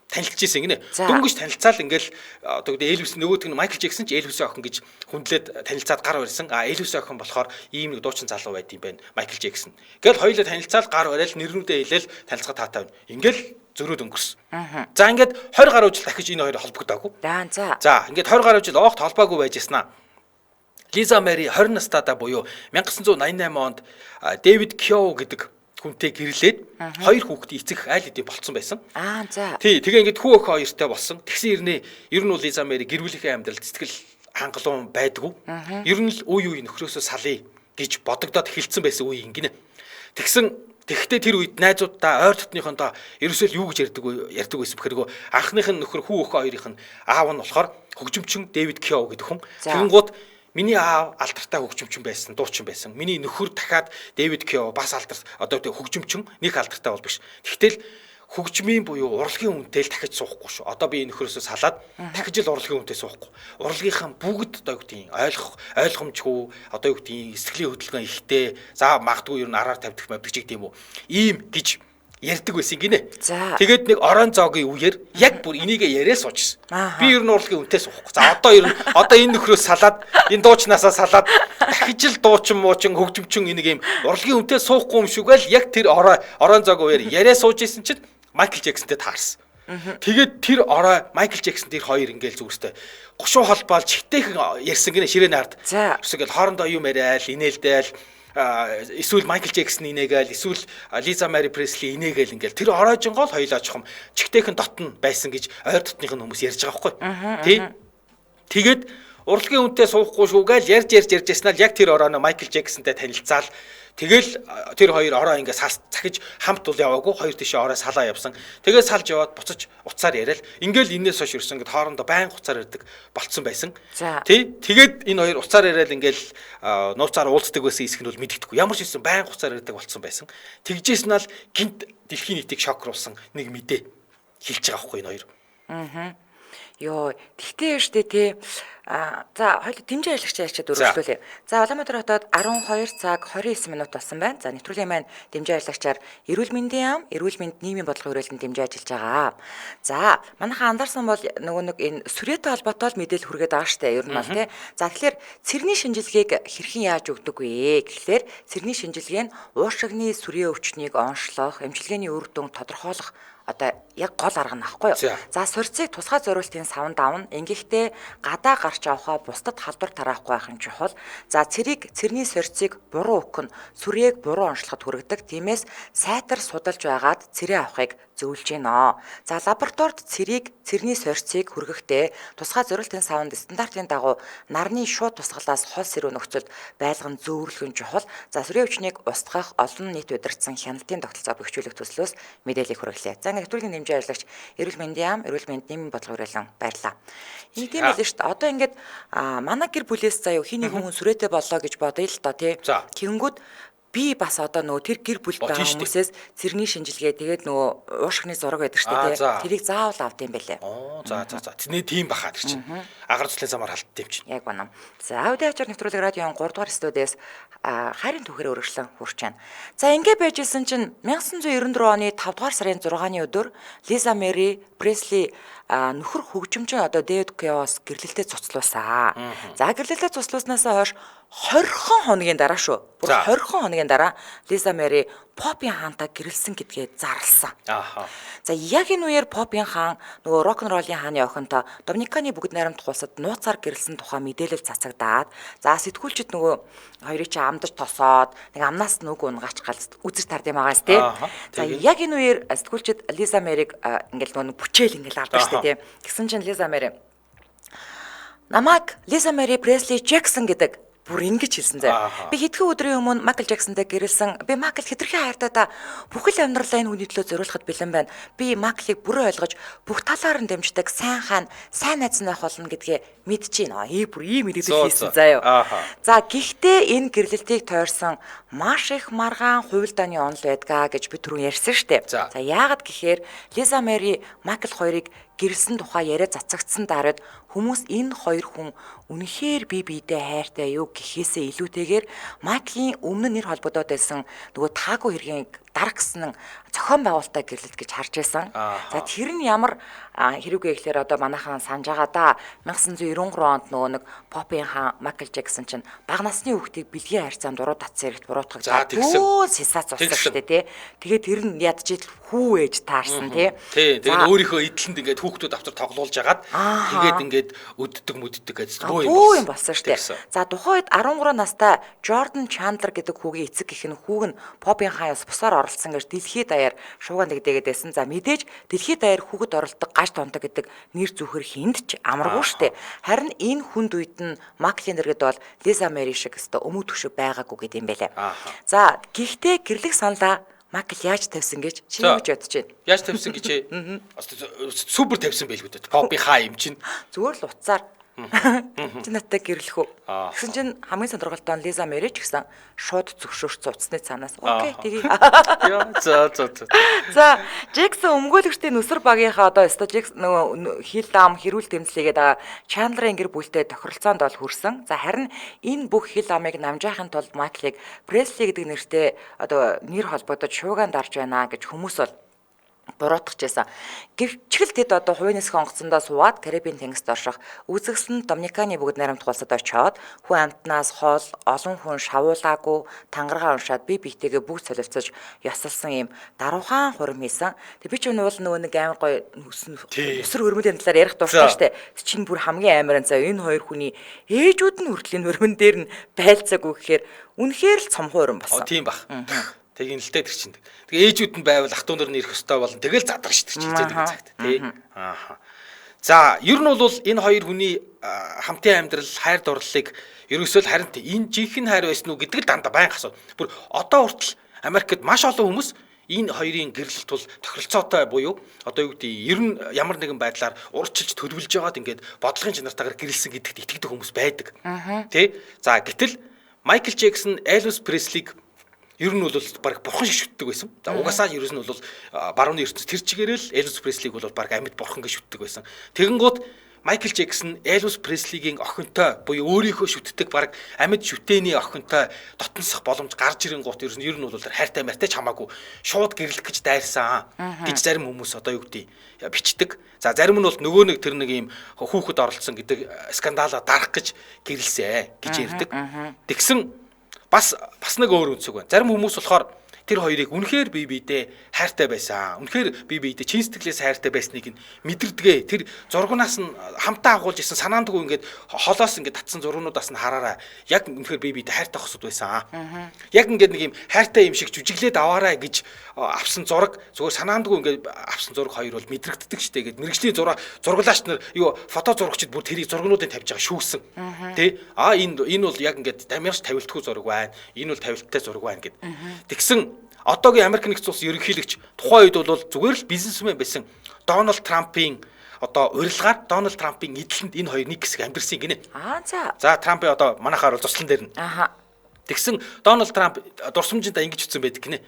танилцж ирсэн гинэ. Дөнгөж танилцаал ингээл одоо Элвис нөгөөдг нь Майкл Джексон ч Элвисийн охин гэж хүндлээд танилцаад гар барьсан. Элвисийн охин болохоор ийм нэг дуучин залуу байд юм байна. Майкл Джексон. Ингээл хоёулаа танилцаал гар бариад нэрнүүдээ хэлээл танилцгаа таатай байна. Ингээл зөрөөд өнгөрсөн. За ингээд 20 гаруй жил дахиж энэ хоёр холбогдоогүй. За ингээд 20 гаруй жил огт холбоогүй байж яснаа. Лиза Мэри 20 настайдаа буюу 1988 онд Дэвид Кёо гэдэг хүнтэй гэрлээд хоёр хүүхдээ эцэг айл хэдий болцсон байсан. Тий, тэгээ ингээд хүү охин хоёртой болсон. Тэгсэн ирнэ ер нь бол Лиза Мэри гэр бүлийнхээ амьдралд сэтгэл хангалуун байдгүй. Ер нь л үе нөхрөөсөө салъя гэж бодогдоод эхэлсэн байсан үе ингэнэ. Тэгэхдээ тэр үед найзуудаа ойр дотныхондоо ерөөсөө юу гэж ярьдаг байсан бэхэргөө анхных нь нөхөр хүү охин хоёрын нь аав нь болохоор хөгжимчин Дэвид Кёо гэдэг хүн. Тэгэнгუთ миний аав алдартай хөгжимчин байсан, дуучин байсан. Миний нөхөр дахиад Дэвид Кёо бас алдар одоо хөгжимчин нэг алдартай бол биш. Тэгтэл хөгжмийн буюу урлагийн үнэтэй л дахиж суухгүй шүү. Одоо би нөхрөөсөө салаад дахиж л урлагийн үнэтэй суухгүй. Урлагийнхаа бүгд одоо юу гэдгийг ойлгомжгүй одоо юу гэдгийг сэтгэлийн хөдөлгөөн ихтэй за магадгүй ер нь араар тавьдаг гэдэг юм уу. Ийм гэж ярьдаг байсан гинэ. Тэгээд нэг орон зоогийн үеэр яг бүр энийгээ яриа суучсан. Би ер нь урлагийн үнэтэй суухгүй. За одоо энэ нөхрөөс салаад энэ дуучнаасаа салаад дахиж л дуучин муучин хөгжимчин энийг юм урлагийн үнэтэй суухгүй юм шүүгээл яг тэр орон зоогийн үеэр яриа сууж исэн чинь Майкл Джексонтэй таарсан. Тэгээд тэр Майкл Джексон тэр хоёр ингээл зүгээртэй гушуу холбоол чигтэйхэн ярьсан гинэ ширээний ард. Эсвэл хоорондоо юм яриад инээлдээл эсвэл Майкл Джексон инээгээл эсвэл Лиза Мэри Пресли инээгээл ингээл тэр оройжонгоо л хоёлаа чухам чигтэйхэн дотн байсан гэж ойр дотных нь хүмүүс ярьж байгаа байхгүй. Тий. Тэгээд урлагийн үнэтэй суухгүй шүүгээл ярьж яснаа л яг тэр орооно Майкл Джексонтэй танилцаал. Тэгэл тэр хоёр ороо ингээ цахиж хамт бол яваагүй хоёр тишээ ороо салаа явсан. Тэгээд салж яваад буцаж уцаар яриад ингээл энэс хойш ирсэн гэд хоорондоо байнга уцаар ирдэг болцсон байсан. Тий. Тэгээд энэ хоёр уцаар яриад ингээл нууцаар уулздаг байсан хэсэг нь бол мэддэхгүй. Ямар ч юм байнга уцаар ирдэг болцсон байсан. Тэгжээс нь л гинт дэлхийн нийтийг шокруулсан нэг мэдээ хэлж байгаа байхгүй энэ хоёр. Йоо, тэгтээ штэ тий. За хоёул дэмжээ аялагч ярьчаад өргөжлүүлээ. За Улаанбаатар хотод 12 цаг 29 минут болсон байна. За нэвтрүүлгийн маань дэмжээ аялагчаар эрүүл мэндийн яам, эрүүл мэнд нийгмийн бодлого хүрээлэнд дэмжиж ажиллаж байгаа. За манайхаа анзаарсан бол нөгөө нэг энэ сүрээтэй холбоотой л мэдээлэл хүргээд байгаа штэ ер нь бол тий. За тэгэхээр цэрний шинжилгээг хэрхэн яаж өгдөг вэ гэхлээр цэрний шинжилгээ нь уушигны сүрээ өвчнийг онцлох, эмчилгээний үр дүн тодорхойлох одоо яг гол арга нь аахгүй юу. За сурцыг тусгай зориултын савн давна. Ингэхдээ гадаа гарч авахаа бусдад халдвар тараахгүй байх нь чухал. За цэрний сурцыг буруу өгөх нь сүрээг буруу онцлоход хүргэдэг. Тиймээс сайтар судалж байгаад цэрээ авахыг зөвлөж гинэ. За лабораторид цэрний сурцыг хүргэхдээ тусгай зориултын савнд стандартын дагуу нарны шууд тусгалаас хол сэрүү нөхцөлд байлган зөөвөрлөх нь чухал. За сүрээ өвчнийг устгах олон нийт удирдсан хяналтын тогтолцоо бэхжүүлэх төслөөс мэдээлэл хүргэлээ. За нэвтрүүлгийн дэмжээ аялагч эрүүл мэндийн яам, эрүүл мэнд нийгмийн бодлого хүрээлэн баярлаа. Ийм тийм байл шүү дээ. Одоо ингээд манай гэр бүлээс заяа хин нэг хүн сүрээтэй боллоо гэж бодъё л доо тий. Тэгэнгүүт би бас одоо нөгөө тэр гэр бүлд байгаа хүмүүсээс цэрний шинжилгээ тэгээд нөгөө уушигны зураг байдаг шүү дээ. Тэрийг заавал авд юм байлээ. За. Тэний тийм бахаа тэр чинь. Агаар зүслийн замаар халттай юм чинь. Яг байна. За аудиочор нэвтрүүлэг радион 3 дугаар студиэс хайрын түүхээр өргөжлөн хүрч байна. За ингэ байжсэн чинь 1994 оны 5 дугаар сарын 6-ны өдөр Лиза Мэри Пресли нөхөр хөгжимчин одоо Дэвид Кёос гэрлэлтэд цуцлуулсан. За гэрлэлтэд цуцлуулснаас хойш 20 хоногийн дараа шүү. Бүр 20 хоногийн дараа Лиза Мэри Поппийн хаантаа гэрэлсэн гэдгээ зарласан. За яг энэ үеэр Поппийн хаан нөгөө рок-н-роллын хааны охинтой Доминиканы бүгд найрамдах улсад нууцаар гэрэлсэн тухай мэдээлэл цацагдаад за сэтгүүлчид нөгөө хоёрыг чи амдаж тосоод нэг амнаас нүг унгаач гал үзэж тард юм байгаас тий. За яг энэ үеэр сэтгүүлчид Лиза Мэриг ингээл нөгөө бүчээл ингээл авдаг штэ тий. Гэсэн чинь Лиза Мэри намайг Лиза Мэри Пресли Джексон гэдэг бүр ингэж хэлсэн заяа. Би хэдхэн өдрийн өмнө Майкл Джексонтэй гэрэлсэн. Би Майкл хэтэрхий хайртай да. Бүхэл амьдралаа энэ хүний төлөө зориулахад бэлэн байна. Би Майклыг бүрэн ойлгож бүх талаар нь дэмждэг сайн хаан, сайн найз байх болно гэдгээ мэдэж байна. Бүр ийм мэдээлэл хийсэн заяа. За гэхдээ энэ гэрлэлтийг тойрсон маш их маргаан хувилдааны онол байдгаа гэж би түрүү ярьсан шүү дээ. За яагаад гэхээр Лиза Мэри Майкл хоёрыг гэрэлсэн тухай яриа цацагдсан дараад хүмүүс энэ хоёр хүн үнэхээр бие биедээ хайртай юу гэхээсээ илүүтэйгээр Майклийн өмнө нэр холбогдоод байсан нөгөө таагүй хэргийн дарга гэсэн зохион байгуулалтаа гэрлэлт гэж харж байсан. За тэр нь ямар хэрүүгээ гэхээр одоо манайхан санаж байгаа да 1993 онд нөгөө нэг Попын хаан Майкл Джексон чинь бага насны хүүхдийг бэлгийн харьцаанд уруу татсан хэрэгт буруутгаж бүү сисац уссан шүү дээ тий. Тэгээд тэр нь ядчил хүү ээж таарсан тий. Тэгээд өөрийнхөө идэлэнд ингээд хүүхдүүд автар тоглуулж агаад тэгээд ингээд өддөг мүддэг гэж бүү юм болсон шүү дээ. За тухайн үед 13 настай Jordan Chandler гэдэг хүүгийн эцэг гэх нь хүүг нь Попын хаанаас бусаар оролцсон гэж дэлхийд даяар шууган дэгдээгээд байсан. За мэдээж дэлхийд даяар хүүхэд оролдог гаж тондог гэдэг нэр зүхэр хинд ч амаргүй шүү дээ. Харин энэ хүнд үед нь Майклийн дэргэд бол Лиза Мэри шиг өстө өмөг төшөг байгаагүй гэдэг юм байлаа. За гэхдээ гэрлэх саналаа Майкл яаж тавьсан гэж чи юу гэж бодож байна? Яаж тавьсан гэж супер тавьсан байлгүй дээ. Попын хаа юм чинь. Зүгээр л уцаар чи надтай гэрлэх үү? Тэгсэн чинь хамгийн сонирхолтой нь Лиза Мэри ч гэсэн шууд зөвшөөрч уцсны цаанаас окей тгий. За. За Джексон өмгөөлөгчдийн нүсэр багийнхаа одоо өсто Джексон нөгөө хил ам хэрүүл тэмцлийгээд Чандлерын гэр бүлтэй тохиролцоонд бол хүрсэн. За харин энэ бүх хил амыг намжаахын тулд Майклыг Пресли гэдэг нэртэй одоо нэр холбогдож шуугаан дарж байна гэж хүмүүс бол буруутгаж байсан. Гэвчгэл тэд одоо хувийнээс хонгоцсондоо суугаад Карибын тэнгист орших үзэгсэн Доминиканы бүгд найрамдах улсад очиод хүн амтнаас хол олон хүн шавуулаагүй тангараа уншаад бие биетэйгээ бүгд солилцож ясалсан юм даруухан хурим хийсэн. Тэг би ч нөгөө нэг амар гоё өсөр хөрмөлийн талаар ярих дуртай штэ. Чинь бүр хамгийн амар заа энэ хоёр хүний ээжүүд нь хүртэл энэ хөрмөн дээр нь байлцаагүй гэхээр үнэхээр л цомхон хурим болсон. Тийм бах. Тэг инэлтэй тэр чинь. Тэг ээжүүд нь байвал ах トゥ нар нь ирэх хөстэй болно. Тэгэл задрах шүү дээ хизээд нэг цагт тий. За ер нь бол энэ хоёр хүний хамтын амьдрал хайр дурлалыг ерөөсөө л харин энэ жинхэнэ хайр байсан уу гэдэг л дандаа байнга асуу. Бүр одоо хүртэл Америкт маш олон хүмүүс энэ хоёрын гэрлэлт бол тохиролцоотой буюу одоо юу гэдэг ер нь ямар нэгэн байдлаар урьдчилж төлөвлөж байгаад ингээд бодлогын чанартаагаар гэрэлсэн гэдэгт итгэдэг хүмүүс байдаг. Тий. За гэтэл Майкл Джексон, Элвис Преслиг ер нь бол баг бурхан шиг шүтдэг байсан. За угаасаа ерөөс нь бол барууны ертөнц тэр чигээрэл Элвис Преслиг бол баг амьд бурхан гэж шүтдэг байсан. Тэгэнгუთ Майкл Джексон Элвис Преслигийн охинтой буюу өөрийнхөө шүтдэг баг амьд шүтээний охинтой дотносох боломж гарч ирэнгуут ер нь бол хайртай мартай ч хамаагүй шууд гэрлэх гэж дайрсан гэж зарим хүмүүс одоо юу гэдэг бичдэг. За зарим нь бол нөгөө нэг тэр нэг юм хүүхэд оролцсон гэдэг скандалаа дарах гэж гэрлсэн гэж ярьдаг. Тэгсэн бас нэг өөр үнцэг байна. Зарим хүмүүс болохоор тэр хоёрыг үнэхээр бие биедээ хайртай байсан. Үнэхээр бие биедээ чин сэтгэлээс хайртай байсныг нь мэдэрдэгэ. Тэр зургунаас нь хамтаа агуулж исэн санаандгүй ингээд холоос ингээд татсан зургунуудаас нь хараараа яг үнэхээр бие биедээ хайртай хосод байсан. Яг ингээд нэг юм хайртай юм шиг жүжиглээд аваарай гэж авсан зураг зүгээр санаандгүй ингээд авсан зураг хоёр бол мэдрэгддэг штэ гэд мэрэгжлийн зурглаач нар юу фото зурагчид бүр тэрийг зургнуудыг тавьж байгаа шүүгсэн. Тэ энэ бол яг ингээд тамирч тавилтгүй зураг байна. Энэ бол тавилттай зураг байна гэд. Тэгсэн одоогийн Америк нэгдсэн улсын ерөнхийлөгч тухайн үед бол зүгээр л бизнесмен байсан Дональд Трампын одоо урилгаар Дональд Трампын эдлэнд энэ хоёр нэг хэсэг амьдэрсэн гинэ. За Трампын одоо манайхаар бол туслан дээр нь. Тэгсэн Дональд Трамп дурсамжиндаа ингэж ütсэн байдаг гинэ.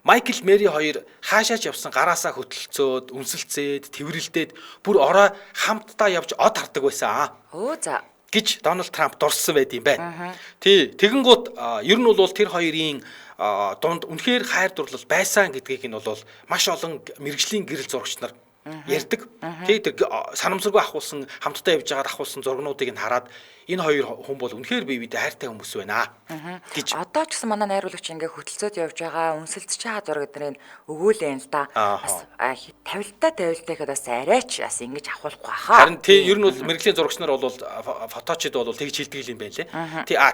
Майкл Мэри хоёр хаашаач явсан гараасаа хөтөлцөөд, үнсэлцээд, тэврэлдээд бүр орой хамтдаа явж од хардаг байсан. Гэж Дональд Трамп дурссан байд юм байна. Тэгэнгუთ ер нь бол тэр хоёрын дунд үнэхээр хайр дурлал байсан гэдгийг нь бол маш олон мэрэгжлийн гэрэл зурагч нар ярьдаг. Тэр санамсаргүй ахуулсан хамтдаа явж байгаад ахуулсан зургнуудыг нь хараад энэ хоёр хүн бол үнэхээр бие биедээ хайртай хүмүүс байна гэж. Одоо ч гэсэн манай найруулагч ингээ хөтөлцөөд явж байгаа үнсэлцэж байгаа зураг эднэрийг өгөөлээ л да. Бас тавилттай гэхэд бас арайч бас ингэж авахгүй хаа. Харин ер нь бол мэрэгжлийн зурагч нар бол фоточид бол тэгж хилдэг юм байна лээ.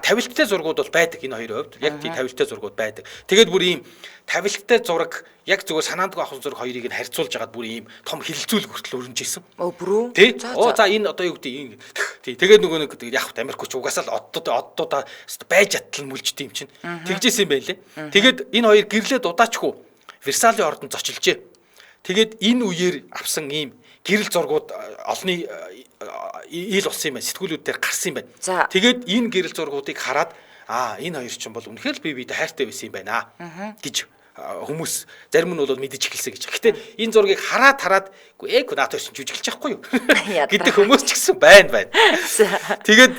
Тавилттай зургууд бол байдаг энэ хоёрын хувьд. Яг тийм тавилттай зургууд байдаг. Тэгээд бүр ийм тавилттай зураг яг зүгээр санаандгүй авах зураг хоёрыг нь харьцуулж агаад бүр ийм том том хилэлцүүлэг хүртэл өрнөж исэн. Бүрөө. Тий. За энэ одоо юу гэдэг тий. Тэгээд нөгөө нэг яг Америкч угаасаа л оддуудаа байж яттал мүлжд юм чинь. Тэгжсэн юм байлээ. Тэгээд энэ хоёр гэрлээд удаачгүй Версалийн ордонд зочилжээ. Тэгээд энэ үеэр авсан ийм гэрэл зургууд олонний ил болсон юм байна. Сэтгүүлүүд дээр гарсан юм байна. Тэгээд энэ гэрэл зургуудыг хараад энэ хоёр ч юм бол үнэхээр л биедээ хайртай байсан юм байна гэж хүмүүс зарим нь бол мэдэж эхэлсэн гэж. Гэхдээ энэ зургийг хараад наадад чинь жүжиглэж байхгүй юу гэдэг хүмүүс ч гэсэн байна. Тэгээд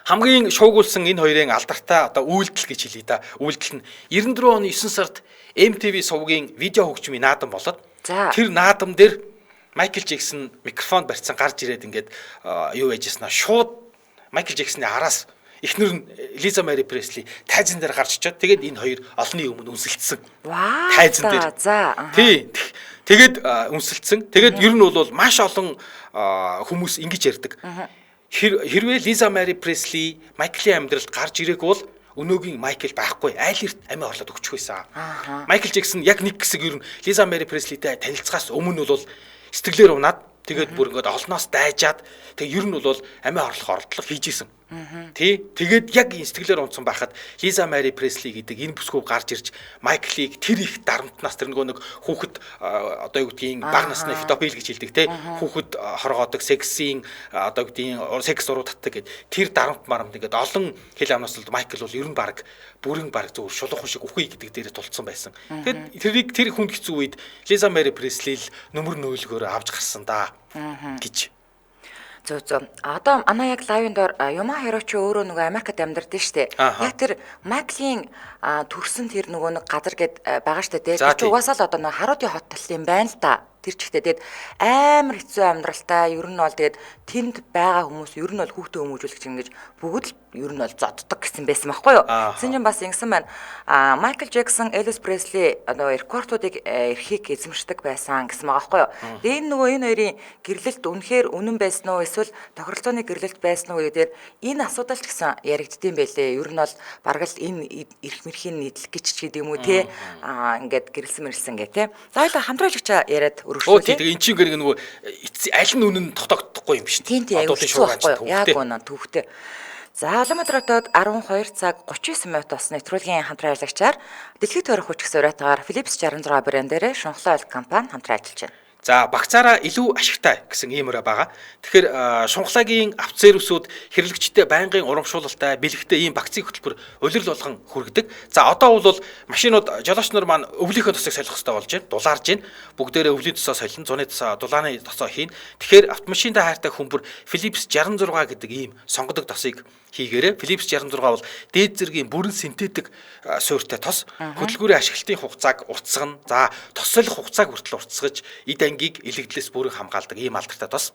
хамгийн шуугуулсан энэ хоёрын алдартай одоо үйлдэл гэж хэлье да. Үйлдэл нь 94 оны 9 сард MTV сувгийн видео хөгжмийн наадам болоод тэр наадам дээр Майкл Джексон микрофон барьсан гарч ирээд ингээд юу яжсна шууд Майкл Джексоны араас эхнэр нь Лиза Мари Пресли тайзан дээр гарч очиод тэгээд энэ хоёр олонний өмнө үнсэлцсэн. Тайзан дээр. Тий. Тэгээд үнсэлцсэн. Тэгээд ер нь бол маш олон хүмүүс ингэж ярьдаг. Хэрвээ Лиза Мари Пресли Майклийн амьдралд гарч ирээг бол өнөөгийн Майкл байхгүй айл эрт амиа орлоод өгчих байсан. Майкл Джексон яг нэг хэсэг ер нь Лиза Мари Преслитэй танилцахаас өмнө бол сэтгэлээр унаад тэгээд бүр ингээд олноос дайжаад тэгээд ер нь бол амиа орлох оролдлого хийж исэн. Тий. Тэгээд яг энэ сэтгэлээр унтсан байхад Лиза Мари Пресли гэдэг энэ бүсгүй гарч ирж Майклийг тэр их дарамтнаас тэр нэг хүүхэд одоо юу гэдгийг баг насны федопил гэж хэлдэг те хүүхэд хоргоодог сексийн одоо гэдгийг секс уруу татдаг гэд тэр дарамт марамд ингээд олон хэл амнаас л Майкл бол ер нь баг бүрэн баг зөв шулуухан шиг үхий гэдэг дээрээ тулцсан байсан. Тэгээд тэр хүнд хэцүү үед Лиза Мари Пресли л нөмөр нөөлгөөр авч гарсан да гэж. Зөв. Одоо манай яг лайвын доор Юма Хироч өөрөө нөгөө Америкт амьдардаг штэ. Яг тэр Майклийн төрсөн тэр нөгөө нэг газар гээд байгаа штэ тий. Тэр угаасаа л одоо нөгөө Харуудын хот тал юм байна л да. Тэр чихтэй тэгээд амар хэцүү амьдралтай ер нь бол тэгээд тэнд байгаа хүмүүс ер нь бол хүүхдээ хүмүүжүүлэх чинь гэж бүгд л ер нь бол зоддог гэсэн байсан байхгүй юу. Тэгсэн чинь бас ингэсэн байна. Майкл Джексон, Элвис Пресли одоо рекордуудыг эрхийг эзэмшдэг байсан гэсэн байгаа байхгүй юу. Тэгээд энэ нөгөө энэ хоёрын гэрлэлт үнэхээр үнэн байсан уу эсвэл тохиролцооны гэрлэлт байсан уу гэдэг энэ асуудал ч гэсэн яригддсан байлээ. Ер нь бол бараг л энэ эрх мэрхийн нийтлэг гэж ч гэдэг юм уу те. Ингээд гэрэлсэн мэрэлсэн гэ те. За хоёул хамтраалагч яриад тэгээ эн чинь нөгөө аль нь үнэн тогтоогдохгүй юм шүү дээ. Одоо шуугаач яг үнэн түүхтэй. За Улаанбаатарт 12 цаг 39 минут бас нэвтрүүлгийн хамтран ажиллагчаар дэлхийд тойрох хүч гэсэн уриатгаар Philips 66 брэндээрээ шунхлаа ойл компани хамтран ажиллаж байна. За багцаараа илүү ашигтай гэсэн ийм өрөө байгаа. Тэгэхээр шунхлагийн авц сервисүүд хэрэглэгчдэд байнгын урамшуулалтай бэлэгтэй ийм багцын хөтөлбөр улирал болгон хүргэдэг. За одоо бол машинууд жолооч нар маань өвлийнхөө тосыг солих хэрэгтэй болж байна. Дулаарж байна. Бүгдээрээ өвлийн тосоо солино, зуны тосоо, дулааны тосоо хийн. Тэгэхээр автомашинтай хайртай хүмбэр Philips 66 гэдэг ийм сонгодог тосыг хийгээрэй. Philips 66 бол дээд зэргийн бүрэн синтетик суурьтай тос. Хөдөлгүүрийн ашиглалтын хугацааг уртсгана. За тос солих хугацааг хүртэл уртсгаж ангийг илэгдлээс бүрэн хамгаалдаг ийм алдартай тос.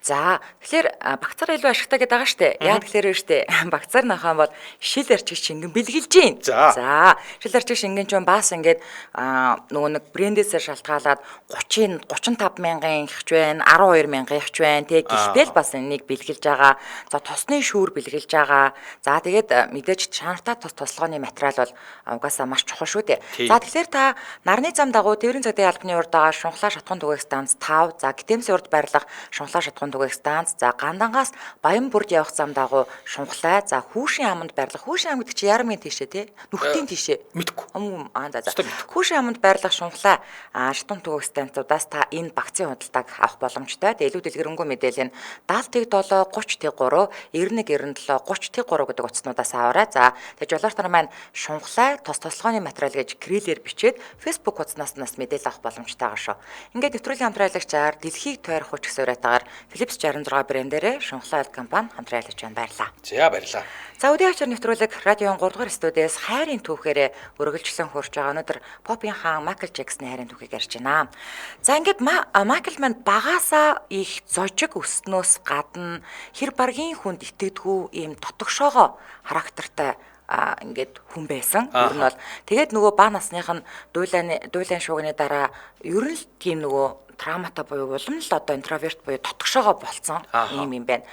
За тэгэхээр багцаар илүү ашигтай гэдэг байгаа штэ. Яг тэгэхээр вэ штэ. Багцаар нахаан бол шил арчиг шингэн бэлгэлж гин. За шил арчиг шингэн ч бас ингээд нөгөө нэг брэндээсээ шалтгаалаад 35 мянган ихч байна, 12 мянган ихч байна. Тэг гэхдээ л бас энийг бэлгэлж байгаа. За тосны шүүр бэлгэлж байгаа. За тэгээд мэдээж чанартай тослогооны материал бол угаасаа маш чухал шүү дээ. За тэгэхээр та нарны зам дагуу тээврийн цагдаа албаны урд байгаа шунхлаа шатхуун түгээх станц 5, за Гитэмсийн урд байрлах шунхлаа шатхуун түгээх станц, за Гандангаас Баянбүрд явах зам дагуу шунхлаа, за Хүүшийн аманд байрлах. Хүүшийн ам гэдэг чи Ярамгийн тийшээ тий? Нүхтийн тийшээ. Мэдгүй. За. Хүүшийн аманд байрлах шунхлаа шатхуун түгээх станцудаас та энэ багцын худалдааг авах боломжтой. Тэгээ илүү дэлгэрэнгүй мэдээлэл нь 70 7 30 3 91 97 30 3 гэдэг утаснуудаас аваарай. За тэгээ жолооч нар маань шунхлаа тослогооны материал гэж крилээр бичээд Facebook хуудаснаас мэдээлэл авах боломжтой байгаа шүү. Ингээд нэвтрүүлгийн хамтран ажиллагчаар дэлхийг тойрох хүч гэсэн уриатгаар Philips 66 брэндээрээ шунхлаа ойл компани хамтран ажиллаж байна. Баярлалаа. За баярлалаа. За өдөө ачаар нэвтрүүлэг радион 3 дугаар студиэс хайрын түүхээр өргөлжлөн хурж байгаа. Өнөөдөр Попын хаан Майкл Джексны хайрын түүхийг ярьж байна. За ингээд Майкл манд багаасаа их зожиг өснөөс гадна хэр баргийн хүнд итгэдэггүй ийм дотогшоогоо характертай ингээд хүн байсан. Ер нь бол тэгээд нөгөө баа насных нь дуйлайн шуугины дараа ер нь тийм нөгөө травматай буюу улам л одоо интроверт буюу дотгошоогоо болцсон юм байна.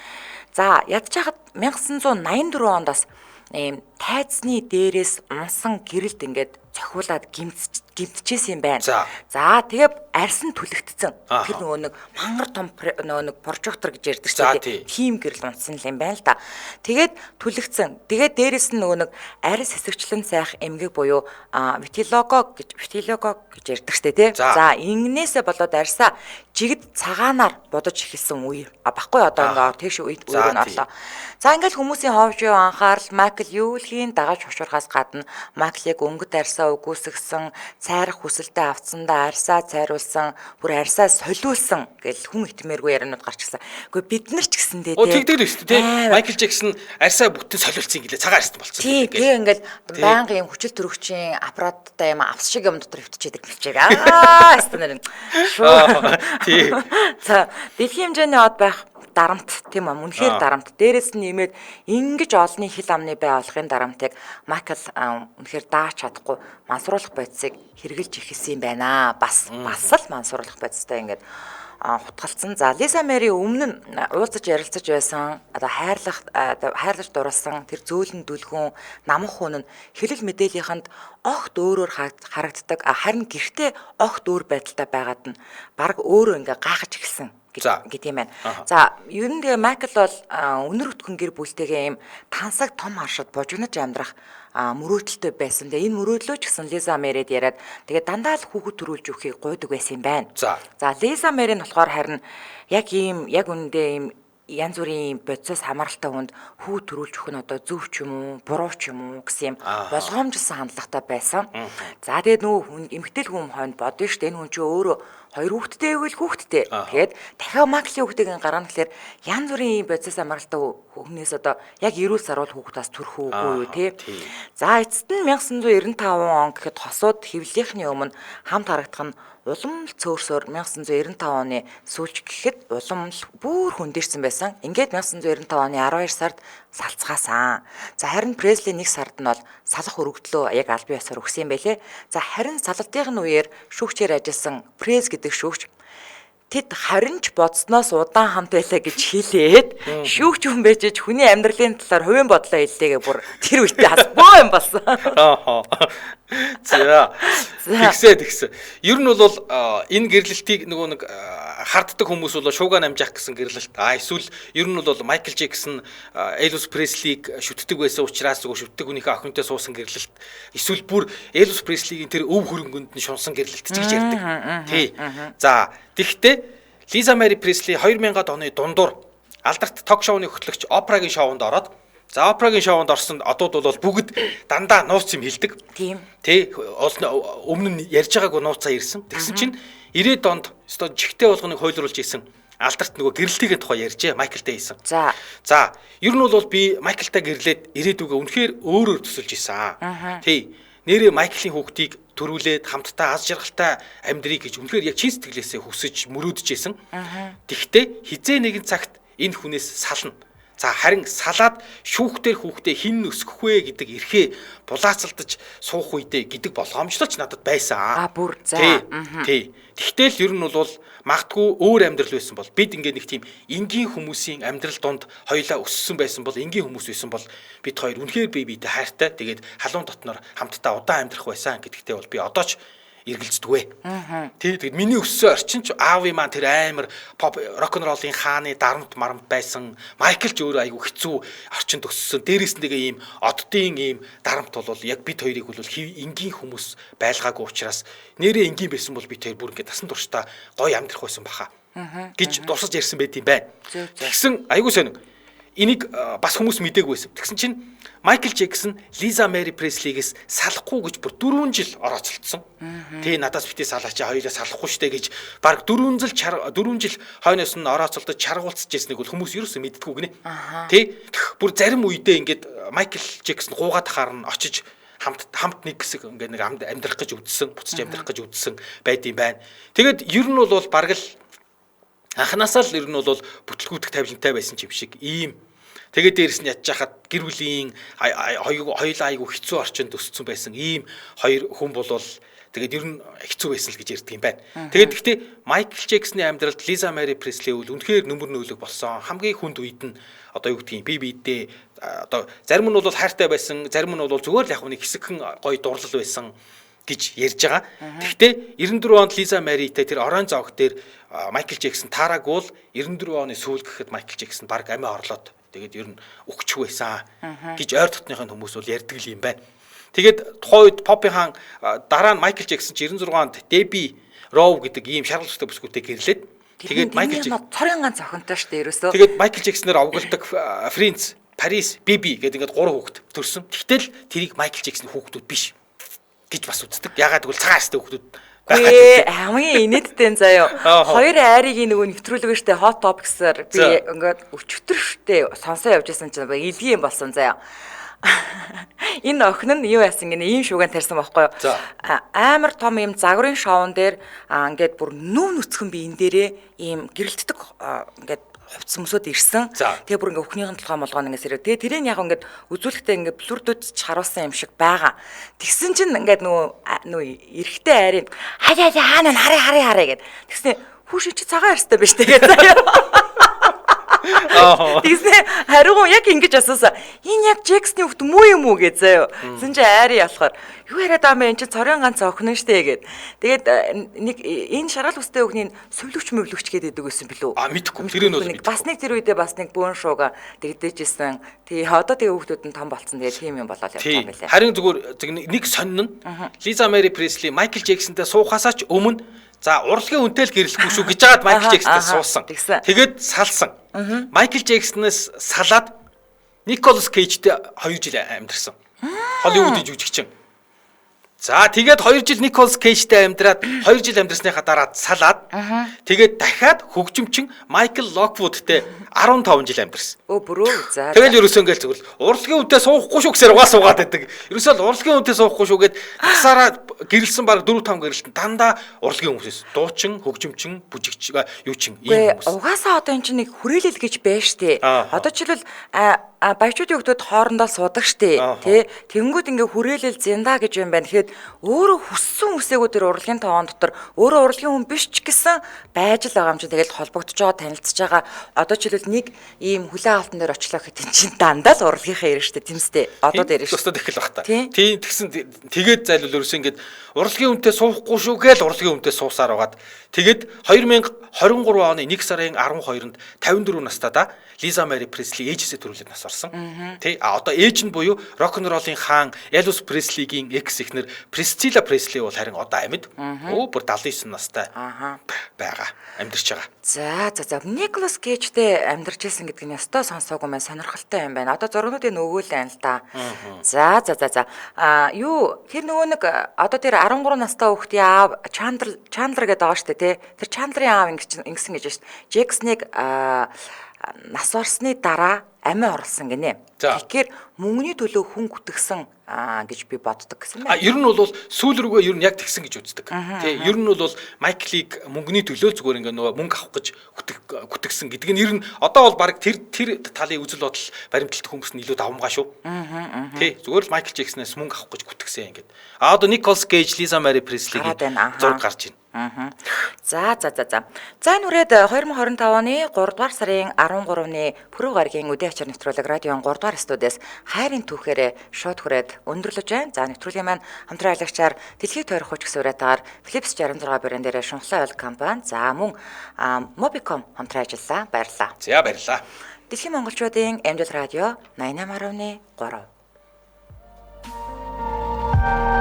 За ядж хахад 1984 онд бас ийм тайзны дээрээс унсан гэрэлд ингээд цохиулаад гимтчихсэн юм байна. За. За тэгээ арьс нь түлэгдсэн. Ааха. Тэр нөгөө нэг мангар том нөгөө нэг прожектор гэж ярьдаг За, шүү дээ. Тийм гэрэл унтсан юм байна л да. Тэгээд түлэгдсэн. Тэгээд дээрэс нь нөгөө нэг арьс хэсэгчлэн сайх эмгэг буюу витилого гэж ярьдаг шүү дээ, тий. За, ингэнээсээ болоод арьсаа жигд цагаанаар бодож эхэлсэн үе. Баггүй одоо ингээ тэгш үед үеэр нь орлоо. За ингээл хүмүүсийн ховжоо анхаарал Майкл юу л хийн дагаж хушуурхаас гадна Майклыг өнгөт арьсаа үгүйсгсэн, цайрах хүсэлтэд авцсандаа арьсаа цайруулсан, бүр арьсаа солиулсан гэл хүн итмээргүй яриануд гарч ирсэн. Гэхдээ бид нар ч гэсэндээ Оо тэгдэг л шүү дээ. Майкл Жексон арьсаа бүтэн солиулсан гэлээ цагаан арьстай болчихсон. Тэгээ ингээл байнгын юм хүчил төрөгчийн аппараттай юм авс шиг юм дотор хөвтчихэд хэлчихээ. Аа стандарт. Тий. За дэлхийн хэмжээний од байх дарамт тийм юм үнэхээр дарамт. Дээрээс нь нэмээд ингэж олонний хил амны бай олохын дарамтыг Майкл үнэхээр дааж чадахгүй мансруулах байцыг хэрэгжилж эхэлсэн юм байна. Бас л мансруулах байцтай ингээд хутгалцсан. За Лиза Мэри өмнө нь уулзаж ярилцаж байсан одоо хайрлаж дурласан тэр зөөлөн дүлгүүн намх хүн нь хэлэл мэдээллийнхэнд огт өөрөөр харагддаг харин гэртээ огт өөр байдалтай байгаад нь баг өөрөө ингээ гайхаж эхэлсэн гэдэг юм байна. За ер нь тэгээ Майкл бол өнөр өтгөн гэр бүлтэйгээ ийм тансаг том харшид божигнож амьдрах мөрөөдөлтөй байсан. Тэгээ энэ мөрөөдлөө ч гэсэн Лиза Мэrid яриад тэгээ дандаа л хүүхэд төрүүлж өгөхийг гуйдаг байсан юм байна. За Лиза Мэри нь болохоор харин яг үүндээ ийм янз бүрийн бодисоос хамааралтай хүнд хүүхэд төрүүлж өгөх нь одоо зөв ч юм уу, буруу ч юм уу гэсэн юм болгоомжлсон хандлагатай байсан. За тэгээд нөгөө эмэгтэй хүн хойно бодно шүү дээ. Энэ хүн чинь өөрөө хоёр хүүхэдтэй байвал хүүхэдтэй. Тэгээд дахиад Майклийн хүүхдийн гарна гэхэлэр янз бүрийн бодисоос хамааралтай хүнээс одоо яг эрүүл сарвал хүүхдээс төрөх үгүй юу тий. За эцэст нь 1995 он гэхэд хосууд хэвлэлийнхний өмнө хамт харагдах нь улам л цөөрсөөр 1995 оны сүүлч гэхэд улам л бүр хөндөрсөн байсан. Ингээд 1995 оны 12 сард салцгаасан. За харин Пресли нэг сард нь бол салах өргөдлөө яг аль бие ясаар өгсөн юм байлээ. За харин салалтын үеэр шүүгчээр ажилласан През гэдэг шүүгч тэд харин ч бодсноос удаан хамт байлаа гэж хэлээд шүүгч хүн байж хүний амьдралын талаар хувийн бодлоо хэллээгээ бүр тэр үедээ бас боо юм болсон. За. Тэгсэн. Ер нь бол энэ гэрлэлтийг нөгөө нэг харддаг хүмүүс бол шуугаа намжаах гэсэн гэрлэлт. Эсвэл ер нь бол Майкл Жексон Элвис Преслиг шүтдэг байсан учраас шүтдэг хүнийхээ охинтой суусан гэрлэлт. Эсвэл бүр Элвис Преслигийн тэр өв хөрөнгөнд нь шунсан гэрлэлт ч гэж ярьдаг. Тий. За, тэгвэл Лиза Мэри Пресли 2000-ад оны дундуур алдарт ток шоуны хөтлөгч Опрагийн шоунд ороод Опрагийн шоунд орсон одууд бол бүгд дандаа нууц юм хэлдэг. Тийм. Тэ өмнө нь ярьж байгаагүй нууцаа ирсэн. Тэгсэн чинь 90-ад онд өстой жигтэй болгоныг хойлруулж исэн алдарт нөгөө гэрлэлтийн тухай ярьжээ. Майклтай хийсэн. За, ер нь бол би Майклтай гэрлээд ирээдүгөө үнэхээр өөрөөр төсөлж исэн. Тий. Нэрээ Майклийн хүүхдийг төрүүлээд хамтдаа аз жаргалтай амьдрий гэж үнэхээр яг чин сэтгэлээсээ хүсэж мөрөөдөж исэн. Тэгвэл хизээ нэгэн цагт энэ хүнээс сална. За харин салаад хүүхдээ хин өсгөх вэ гэдэг эрхээ булаацалдаж суух үедээ гэдэг болгоомжлолч надад байсан. Бүр за. Тий. Тэгтэл ер нь бол магадгүй өөр амьдрал байсан бол бид ингээд нэг тийм энгийн хүмүүсийн амьдрал донд хоёлаа өссөн байсан бол энгийн хүмүүс байсан бол бид хоёр үнэхээр бие биедээ хайртай тэгээд халуун дотноор хамтдаа удаан амьдрах байсан гэдэгтээ бол би одоо ч эргэлздэг. Тий, тэгээд миний өссөн орчин ч аавын маань тэр амар pop рок н роллын хааны дарамт марамт байсан. Майкл ч өөрөө айгүй хэцүү орчинд өссөн. Дээрээс нь тэгээ ийм оддын ийм дарамт бол яг бид хоёрыг бол энгийн хүмүүс байлгаагүй учраас нэрээ энгийн байсан бол бид хоёр бүр ингээд тасан туршдаа гоё амьдрах байсан баха гэж дурсаж ярьсан байт юм байна. Тэгсэн айгүй сонин. Энийг бас хүмүүс мдээгүй байсан. Тэгсэн чинь Майкл Жексон Лиза Мэри Преслигээс салахгүй гэж бүр 4 жил орооцолцсон. Тэ надаас битээ салаач хоёулаа салахгүй штэ гэж баг 4 жил хойноос нь орооцолдож чаргуулцж ясныг бол хүмүүс ерөөсөө мэддэггүй гинэ. Тэ бүр зарим үедээ ингээд Майкл Жексон гуугаад харна очиж хамт нэг хэсэг ингээд нэг амьдрах гэж үдсэн, буцаж амьдрах гэж үдсэн байд юм байна. Тэгээд ер нь бол баг л анханасаа л ер нь бол бүтлгүүдэх тавилантай байсан ч юм шиг ийм. Тэгээд дээрэс нь ядж хахад гэр бүлийн хоёулаа айгу хэцүү орчинд өссөн байсан ийм хоёр хүн бол тэгээд ер нь хэцүү байсан л гэж ярьдаг юм байна. Тэгээд гэхдээ Майкл Жексоны амьдралд Лиза Мэри Пресли бол үнэхээр нөмөр нөөлөг болсон. Хамгийн хүнд үед нь одоо юу гэдгийг бие биедээ одоо зарим нь бол хайртай байсан, зарим нь бол зүгээр л яг нэг хэсэгхэн гоё дурлал байсан. гэж ярьж байгаа. Гэхдээ 94 онд Лиза Маритэй тэр оройн зоог дээр Майкл Джексон таараагүй бол 94 оны сүүл гэхэд Майкл Джексон баг амиа орлоод тэгээд ер нь өгчих байсан гэж ойр дотныхын хүмүүс бол ярьдаг л юм байна. Тэгээд тухайн үед Поппи хаан дараа нь Майкл Джексон ч 96 онд Debbie Rowe гэдэг ийм шаргалцтай бүсгүйтэй гэрлээд тэгээд Майкл Джексон цорын ганц охинтой шүү дээ ерөөсөө. Тэгээд Майкл Джексонээр овголдог Принц, Парис, Биби гэдэг ингээд 3 хүүхэд төрсөн. Тэгтэл тэрийг Майкл Джексоны хүүхдүүд биш гэж бас үздэг. Ягаад гэвэл цагаан арстай хүүхдүүд Гээ хамгийн инээдтэй заяа. Хоёр айрыг нөгөө нэвтрүүлэг штэ hot topics-аар би ингээд өчтөр штэ сонсоо явж исэн чинь илгийн болсон заяа. Энэ охин нь юу яасан гинэ ийм шууган тарьсан байхгүй юу? Амар том ийм загварын шоун дээр ингээд бүр нүв нүцгэн биен дээрээ ийм гэрэлтдэг ингээд хувцс мөсөд ирсэн. Тэгээ бүр ингээ өхнийхэн толгой молгоо ингээ сэрээ. Тэгээ тэрийг яг ингээ үзүүлэхдээ ингээ блурдууд ч харуулсан юм шиг байгаа. Тэгсэн чинь ингээ нөгөө эрэгтэй айрын хаана хараа гэд. Тэгснэ хүүшин чи цагаан арстай биш тэгээд заяа. Тэгснэ хариуг яг ингэж асуусан. Энэ яг Джексны хүүхд мүү юм уу гэж заяа. Тэгсэн чи айрын болохоор юу яриад байгаа юм чи цорын ганц охин штэ гэд. Тэгээд нэг энэ шаргал үстэй өхний сувлөгч мөвлөгч гэдэг байсан билүү? Мэдхгүй. Тэр нь бол мэдхгүй. Бас нэг тэр үедээ бас нэг бөөн шууга тэгдэжсэн. Тэгээ одоо тэгээ хүүхдүүд нь том болцсон. Тэгээ тийм юм болоод явж байгаа юм байлээ. Харин зүгээр нэг сонин нь Лиза Мэри Пресли Майкл Джексонтэй суухаасаа ч өмнө за урлагийн үнэтэй л гэрлэхгүй шүү гэж жагаад Майкл Джексонтэй суусан. Тэгээд салсан. Майкл Джексонээс салаад Николас Кейжтэй 2 жил амьдарсан. Холливуудын жүжигчин. За тэгээд 2 жил Николас Кейжтэй амьдраад 2 жил амьдрсныхаа дараа салаад тэгээд дахиад хөгжимчин Майкл Локвудтэй 15 жил амьдарсан. Бүрөө за. Тэгэл ерөөсөө ингээл зүгээр урлагийн үнэтэй суухгүй шүү гэсээр угаа суугаад байдаг. Ерөөсөө урлагийн үнэтэй суухгүй шүү гэд насаараа гэрэлсэн баг 4 5 гэрэлтэн дандаа урлагийн хүмүүсээс дуучин, хөгжимчин, бүжигч юу чин ийм хүмүүс. Угаасаа одоо эн чинь нэг хүрээлэл гэж байна штэ. Одоо жишээлбэл баячуудын хүмүүс хоорондоо суудаг штэ. Тэ тэнгүүд ингээ хүрээлэл зэндаа гэж юм байна. Тэгэхэд өөрөө хүссэн үсээгөө тэр урлагийн тоон дотор өөрөө урлагийн хүн биш ч гэсэн байж л байгаа юм чинь тэгэл холбогдож байгаа танилцж байгаа. Одоо жишээлбэл нэг ийм хүлэн авалтан дээр очлоо гэхэд эн чинь дандаа л урлагийнхаа ярина штэ тэмстэй. Одоо дээр штэ. Өстөд их л бах та. Тийм тэгсэн тэгээд зайлвал ерөөсөө ингээд урлагийн үнэтэй суухгүй шүү гээл урлагийн үнэтэй суусаар байгаад тэгээд 2023 оны 1 сарын 12-нд 54 настайдаа Лиза Мэри Пресли ээжээсээ төрүүлээд нас орсон. Тэ одоо ээж нь буюу рок н роллын хаан Элвис Преслигийн экс эхнэр Присцилла Пресли бол харин одоо амьд. Бүр 79 настай байгаа. Амьдарч байгаа. За Николас Кейжтэй амьдарч байсан гэдэг нь өстой сонсоогүй маань сонирхолтой юм байна. Одоо зургуудын өгөөл байна л да. За. Юу тэр нөгөө нэг одоо тэр 13 настай хүүхдийн аав Чандлер гэдэг байгаа шүү дээ, тэ. Тэр Чандлерын аав ингэсэн гэж шүү дээ. Джекснийг нас орсны дараа амиа орлсон гинэ. Тэгэхээр мөнгөний төлөө хүн гүтгсэн гэж би боддог гэсэн байна. Ер нь бол сүүл рүүгээ ер нь яг тэгсэн гэж үздэг. Тий, ер нь бол Майклийг мөнгөний төлөө зүгээр ингээ нөгөө мөнгө авах гэж гүтгсэн гэдэг нь ер нь одоо бол баг тэр талын үзэл бодол баримталт хүмүүс нь илүү давмгаа шүү. Тий, зүгээр л Майкл Джексонээс мөнгө авах гэж гүтгсэн ингээд. Одоо Николас Кейж, Лиза Мэри Преслигийн зураг гарч байна. За энэ үрээд 2025 оны 3 дугаар сарын 13-ны Пүрэв гарагийн үдээ ачаар нэвтрүүлэг радион 3 дугаар студиэс хайрын түүхээр шууд хүрээд өндөрлөж байна. За нэвтрүүлгийн маань хамтран аялагчаар дэлхийд тойрох хүч гэсэн уриатаар Philips 66 брендээр шунхлаа ойл компани за мөн Mobicom хамтран ажиллаа. Баярлалаа. За баярлалаа. Дэлхийн монголчуудын амжилт радио 88.3